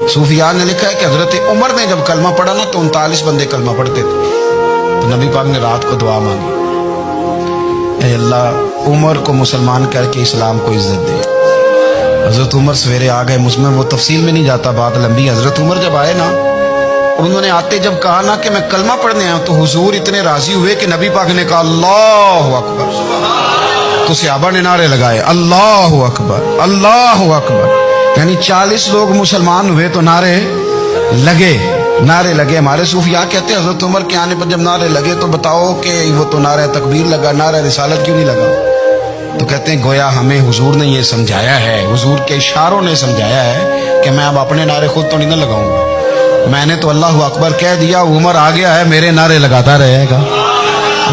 सूफिया ने लिखा है कि हजरत उमर ने जब कलमा पढ़ा ना तो 39 बंदे कलमा पढ़ते थे। तो नबी पाक ने रात को दुआ मांगी, ऐ अल्लाह उमर को मुसलमान करके इस्लाम को इज्जत दे। हजरत उमर सवेरे आ गए, मुझमें वो तफसील में नहीं जाता, बात लंबी। हजरत उमर जब आए ना, उन्होंने आते जब कहा ना कि मैं कलमा पढ़ने आया, तो हुजूर इतने राजी हुए कि नबी पाक ने कहा अल्लाहु अकबर। तो सहाबा ने नारे लगाए अल्लाहु अकबर अल्लाहु अकबर। यानी 40 लोग मुसलमान हुए तो नारे लगे। हमारे सूफिया कहते हैं हजरत उमर के आने पर जब नारे लगे तो बताओ कि वो तो नारा तकबीर लगा, नारा रिसालत क्यों नहीं लगा? तो कहते हैं गोया हमें हुजूर ने ये समझाया है, हुजूर के इशारों ने समझाया है कि मैं अब अपने नारे खुद तो नहीं ना लगाऊंगा, मैंने तो अल्लाहु अकबर कह दिया, उमर आ गया है, मेरे नारे लगाता रहेगा,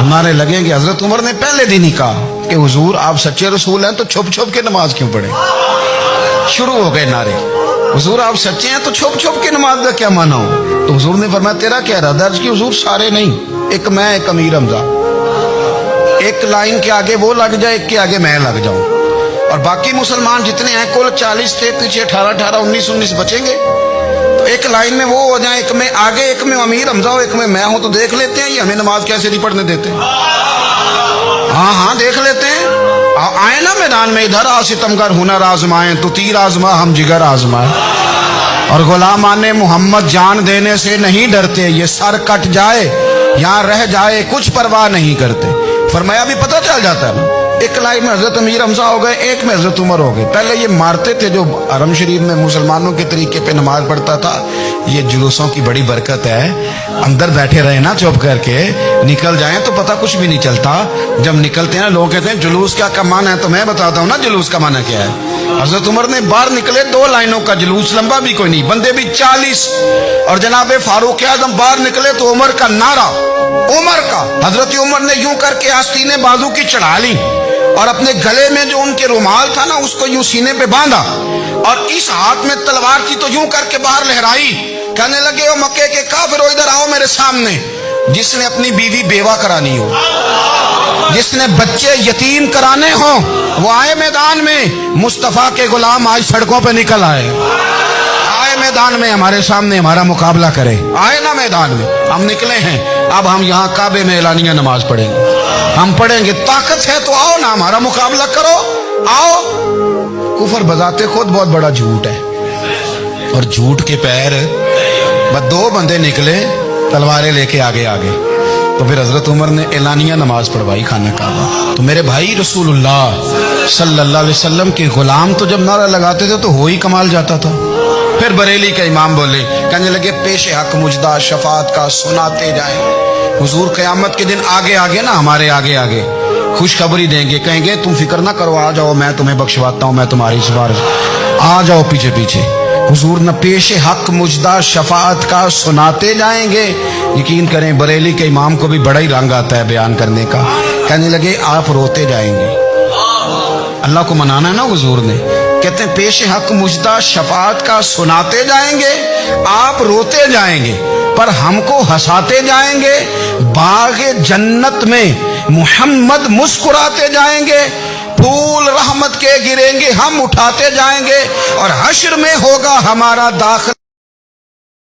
नारे लगेंगे। हजरत उमर ने पहले दिन ही कहा कि हुजूर आप सच्चे रसूल हैं तो छुप छुप के नमाज क्यों पढ़े? शुरू हो गए नारे, हुजूर आप सच्चे हैं तो छुप छुप के नमाज का क्या माना हो? तो हुजूर ने फरमाया तेरा क्या इरादा? अर्ज की हुजूर सारे नहीं, एक मैं एक अमीर हमजा, एक लाइन के आगे वो लग जाए, एक के आगे मैं लग जाऊं, और बाकी मुसलमान जितने हैं कुल 40 थे, पीछे 18 19 बचेंगे, तो एक लाइन में वो हो जाए, एक में आगे, एक में अमीर हमजा हो, एक में मैं हूं। तो देख लेते हैं ये हमें नमाज कैसे नहीं पढ़ने देते। हाँ देख लेते हैं, आए ना मैदान में, इधर आ सितमगर हुनर आजमाए, तो तीर आजमा हम जिगर आजमाए, और गुलामाने मोहम्मद जान देने से नहीं डरते, ये सर कट जाए यहाँ रह जाए कुछ परवाह नहीं करते। फरमाया भी पता चल जाता है, एक लाइन में हजरत अमीर हमजा हो गए, एक में हजरत उमर हो गए। पहले ये मारते थे, जो हरम शरीफ में मुसलमानों के तरीके पे नमाज पढ़ता था, ये जुलूसों की बड़ी बरकत है, अंदर बैठे रहे ना चुप करके, निकल जाएं तो पता कुछ भी नहीं चलता। जब निकलते हैं लोग कहते हैं जुलूस क्या का माना है, तो मैं बताता हूँ ना जुलूस का माना क्या है। हजरत उमर ने बाहर निकले, 2 लाइनों का जुलूस, लंबा भी कोई नहीं, बंदे भी 40, और जनाब फारूक आजम बाहर निकले तो उमर का नारा, उमर का। हजरत उमर ने यूं करके आस्तीने बाजू की चढ़ा ली, और अपने गले में जो उनके रुमाल था ना उसको यूं सीने पे बांधा, और इस हाथ में तलवार थी तो यूं करके बाहर लहराई, कहने लगे ओ मक्के के काफिरो इधर आओ मेरे सामने। जिसने अपनी बीवी बेवा करानी हो, जिसने बच्चे यतीम कराने हो, वो आए मैदान में। मुस्तफा के गुलाम आज सड़कों पे निकल आए, आए मैदान में हमारे सामने हमारा मुकाबला करे, आए ना मैदान में। हम निकले हैं, अब हम यहाँ काबे में एलानिया नमाज पढ़ेंगे, हम पढ़ेंगे, ताकत है तो आओ ना हमारा मुकाबला करो, आओ। कुफर बजाते खुद बहुत बड़ा झूठ है, और झूठ के पैर बस 2 बंदे निकले तलवारें लेके आगे तो फिर हजरत उमर ने एलानिया नमाज पढ़वाई खाना काबा। तो मेरे भाई रसूलुल्लाह सल्लल्लाहु अलैहि वसल्लम के गुलाम तो जब नारा लगाते थे तो हो ही कमाल जाता था। फिर बरेली के इमाम बोले, कहने लगे पेश हक मुजदा शफात का सुनाते जाए। हुजूर क़यामत के दिन आगे ना हमारे आगे खुशखबरी देंगे, कहेंगे तुम फिक्र ना करो, आ जाओ मैं तुम्हें बख्शवाता हूं, मैं तुम्हारी सिफारिश, आ जाओ पीछे। हुजूर न पेश हक मुजदा शफात का सुनाते जाएंगे। यकीन करें बरेली के इमाम को भी बड़ा ही रंग आता है बयान करने का। कहने लगे आप रोते जाएंगे, अल्लाह को मनाना है ना हुजूर ने। कहते हैं पेश हक मुजदा शफात का सुनाते जाएंगे, आप रोते जाएंगे, पर हमको हंसाते जाएंगे। बाग़े जन्नत में मुहम्मद मुस्कुराते जाएंगे, फूल रहमत के गिरेंगे, हम उठाते जाएंगे, और हश्र में होगा हमारा दाखिला।